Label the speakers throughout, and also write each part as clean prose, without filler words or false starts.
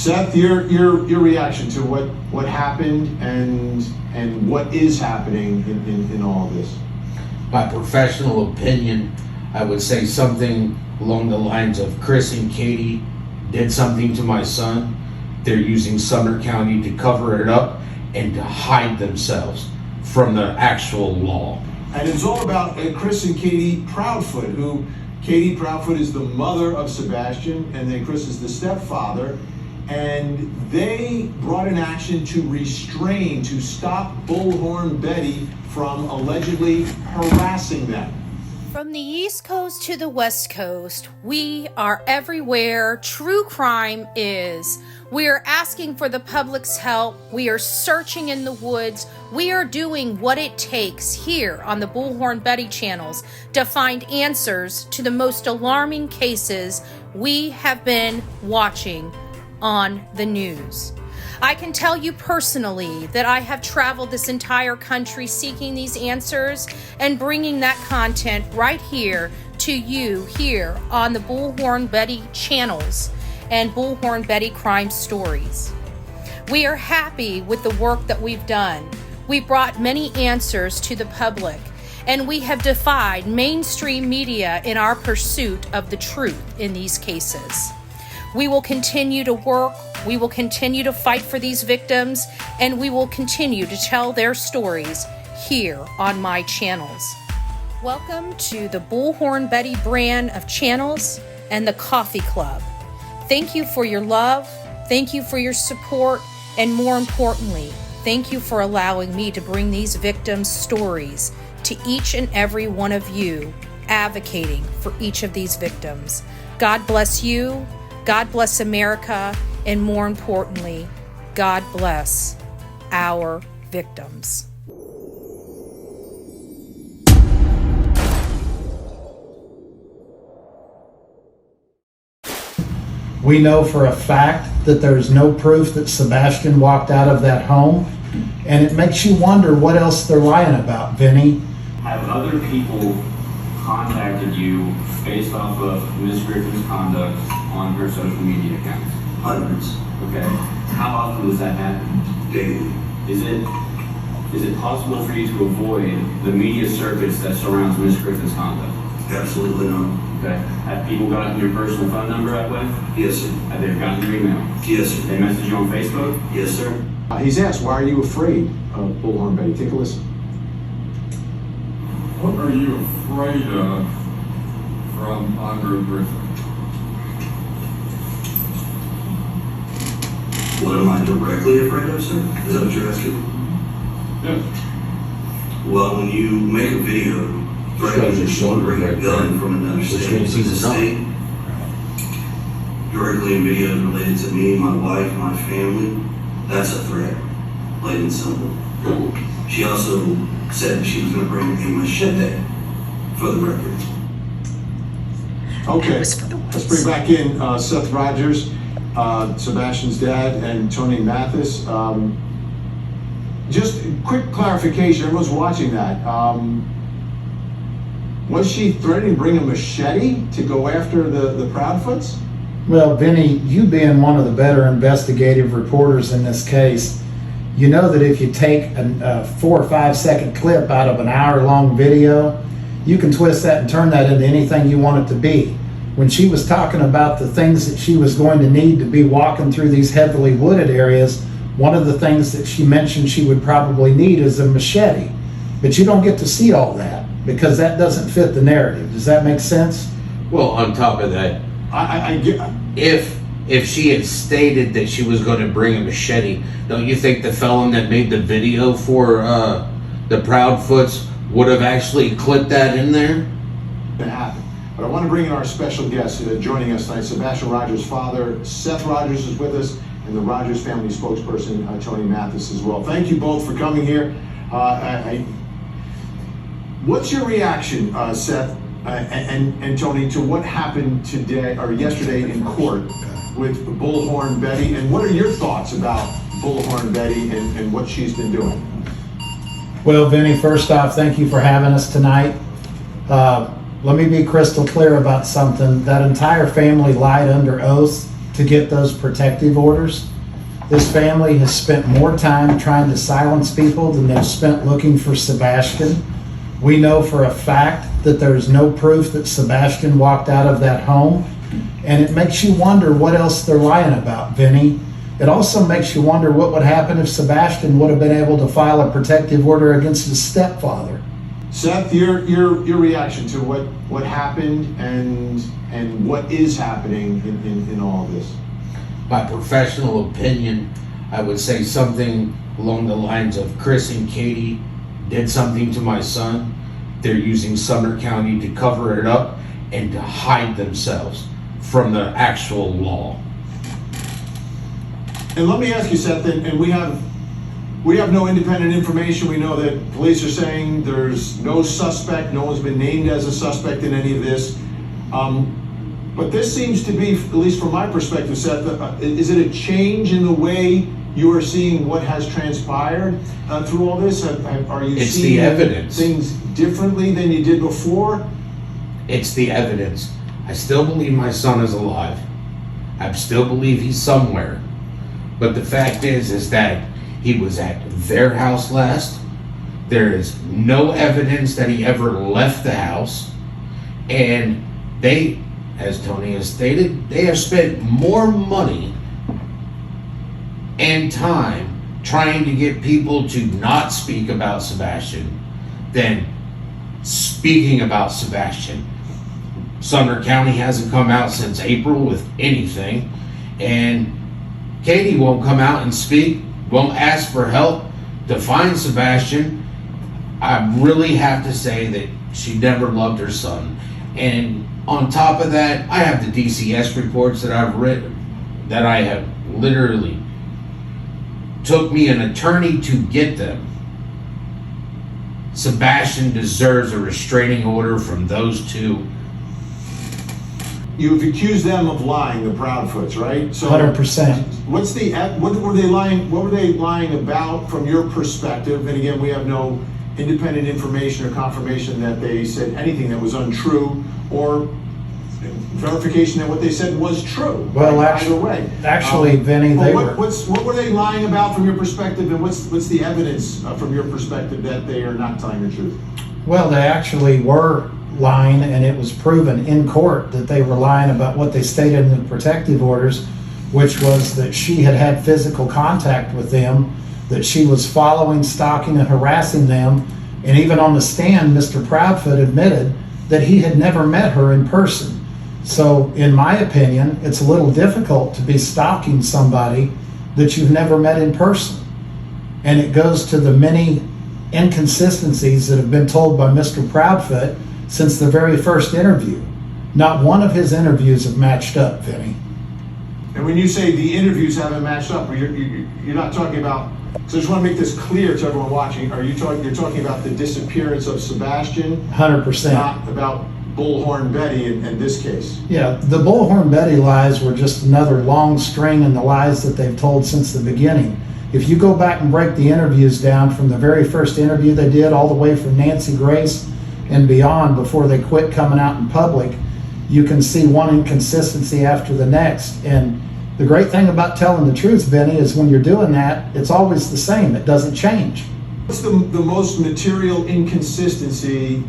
Speaker 1: Seth, your reaction to what happened and what is happening in all of this?
Speaker 2: My professional opinion, I would say something along the lines of Chris and Katie did something to my son. They're using Sumner County to cover it up and to hide themselves from the actual law.
Speaker 1: And it's all about Chris and Katie Proudfoot, who Katie Proudfoot is the mother of Sebastian, and then Chris is the stepfather. And they brought an action to restrain, to stop Bullhorn Betty from allegedly harassing them.
Speaker 3: From the East Coast to the West Coast, we are everywhere true crime is. We are asking for the public's help. We are searching in the woods. We are doing what it takes here on the Bullhorn Betty channels to find answers to the most alarming cases we have been watching on the news. I can tell you personally that I have traveled this entire country seeking these answers and bringing that content right here to you here on the Bullhorn Betty channels and Bullhorn Betty crime stories. We are happy with the work that we've done. We brought many answers to the public, and we have defied mainstream media in our pursuit of the truth in these cases. We will continue to work, we will continue to fight for these victims, and we will continue to tell their stories here on my channels. Welcome to the Bullhorn Betty brand of channels and the Coffee Club. Thank you for your love, thank you for your support, and more importantly, thank you for allowing me to bring these victims' stories to each and every one of you, advocating for each of these victims. God bless you. God bless America, and more importantly, God bless our victims.
Speaker 4: We know for a fact that there's no proof that Sebastian walked out of that home, and it makes you wonder what else they're lying about, Vinny.
Speaker 5: Have other people contacted you based off of Ms. Griffin's conduct on her social media accounts?
Speaker 6: Hundreds.
Speaker 5: Okay. How often does that happen?
Speaker 6: Daily.
Speaker 5: Is it possible for you to avoid the media circus that surrounds Ms. Griffin's conduct?
Speaker 6: Absolutely not.
Speaker 5: Okay. Have people gotten your personal phone number that way?
Speaker 6: Yes, sir.
Speaker 5: Have they gotten your email?
Speaker 6: Yes, sir.
Speaker 5: They message you on Facebook?
Speaker 6: Yes, sir.
Speaker 1: He's asked, why are you afraid of Bullhorn Betty? Take a listen.
Speaker 7: What are you afraid of from Andrew Griffin?
Speaker 6: What am I directly afraid of, sir? Is that what you're asking?
Speaker 7: Yes.
Speaker 6: Well, when you make a video threatening to bring a gun from another state to the state, directly in videos related to me, my wife, my family, that's a threat, plain and simple. She also said that she was going to bring a machete for the record.
Speaker 1: Okay, let's bring back in Seth Rogers, Sebastian's dad, and Tony Mathis. Just quick clarification, everyone's watching that. Was she threatening to bring a machete to go after the Proudfoots?
Speaker 4: Well, Vinny, you being one of the better investigative reporters in this case, you know that if you take a 4 or 5 second clip out of an hour-long video, you can twist that and turn that into anything you want it to be. When she was talking about the things that she was going to need to be walking through these heavily wooded areas, one of the things that she mentioned she would probably need is a machete. But you don't get to see all that because that doesn't fit the narrative. Does that make sense?
Speaker 2: Well, on top of that,
Speaker 1: I get.
Speaker 2: if she had stated that she was going to bring a machete, don't you think the felon that made the video for the Proudfoots would have actually clipped that in there?
Speaker 1: It happened. But I want to bring in our special guest joining us tonight. Sebastian Rogers' father, Seth Rogers, is with us, and the Rogers family spokesperson, Tony Mathis, as well. Thank you both for coming here. What's your reaction, Seth and Tony, to what happened today or yesterday in court with Bullhorn Betty? And what are your thoughts about Bullhorn Betty and what she's been doing?
Speaker 4: Well, Vinny, first off, thank you for having us tonight. Let me be crystal clear about something. That entire family lied under oath to get those protective orders. This family has spent more time trying to silence people than they've spent looking for Sebastian. We know for a fact that there's no proof that Sebastian walked out of that home. And it makes you wonder what else they're lying about, Vinny. It also makes you wonder what would happen if Sebastian would have been able to file a protective order against his stepfather.
Speaker 1: Seth, your reaction to what happened and what is happening in all of this?
Speaker 2: My professional opinion, I would say something along the lines of Chris and Katie did something to my son. They're using Sumner County to cover it up and to hide themselves from the actual law.
Speaker 1: And let me ask you, Seth, and we have no independent information. We know that police are saying there's no suspect, no one's been named as a suspect in any of this. But this seems to be, at least from my perspective, Seth, is it a change in the way you are seeing what has transpired through all this? Are you
Speaker 2: It's
Speaker 1: seeing
Speaker 2: the evidence.
Speaker 1: Things differently than you did before?
Speaker 2: It's the evidence. I still believe my son is alive. I still believe he's somewhere. But the fact is that he was at their house last. There is no evidence that he ever left the house. And they, as Tony has stated, they have spent more money and time trying to get people to not speak about Sebastian than speaking about Sebastian. Sumner County hasn't come out since April with anything, and Katie won't come out and speak, won't ask for help to find Sebastian. I really have to say that she never loved her son. And on top of that, I have the DCS reports that I've written, that I have literally took me an attorney to get them. Sebastian deserves a restraining order from those two.
Speaker 1: You've accused them of lying, the Proudfoots, right? So
Speaker 4: 100%.
Speaker 1: what were they lying? What were they lying about from your perspective? And again, we have no independent information or confirmation that they said anything that was untrue or verification that what they said was true.
Speaker 4: Well,
Speaker 1: either way.
Speaker 4: Actually, Vinny, they were.
Speaker 1: What were they lying about from your perspective, and what's the evidence from your perspective that they are not telling the truth?
Speaker 4: Well, they actually were lying, and it was proven in court that they were lying about what they stated in the protective orders, which was that she had had physical contact with them, that she was following, stalking, and harassing them. And even on the stand, Mr. Proudfoot admitted that he had never met her in person. So in my opinion, it's a little difficult to be stalking somebody that you've never met in person. And it goes to the many inconsistencies that have been told by Mr. Proudfoot since the very first interview. Not one of his interviews have matched up, Vinny.
Speaker 1: And when you say the interviews haven't matched up, you're not talking about, so I just want to make this clear to everyone watching, you're talking about the disappearance of Sebastian?
Speaker 4: 100%.
Speaker 1: Not about Bullhorn Betty in this case?
Speaker 4: Yeah, the Bullhorn Betty lies were just another long string in the lies that they've told since the beginning. If you go back and break the interviews down from the very first interview they did all the way from Nancy Grace and beyond before they quit coming out in public, you can see one inconsistency after the next. And the great thing about telling the truth, Vinny, is when you're doing that, it's always the same. It doesn't change.
Speaker 1: What's the most material inconsistency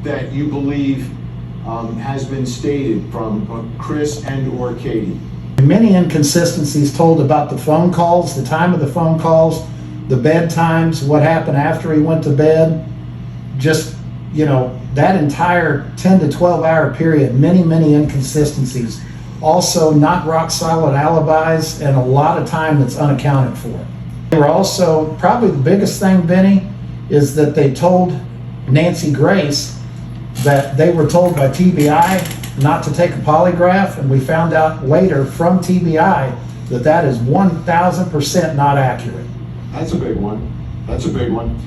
Speaker 1: that you believe has been stated from Chris and or Katie?
Speaker 4: Many inconsistencies told about the phone calls, the time of the phone calls, the bedtimes, what happened after he went to bed. Just, that entire 10 to 12 hour period, many inconsistencies. Also, not rock solid alibis and a lot of time that's unaccounted for. They were also, probably the biggest thing, Vinny, is that they told Nancy Grace that they were told by TBI not to take a polygraph, and we found out later from TBI that is 1,000% not accurate.
Speaker 1: That's a big one.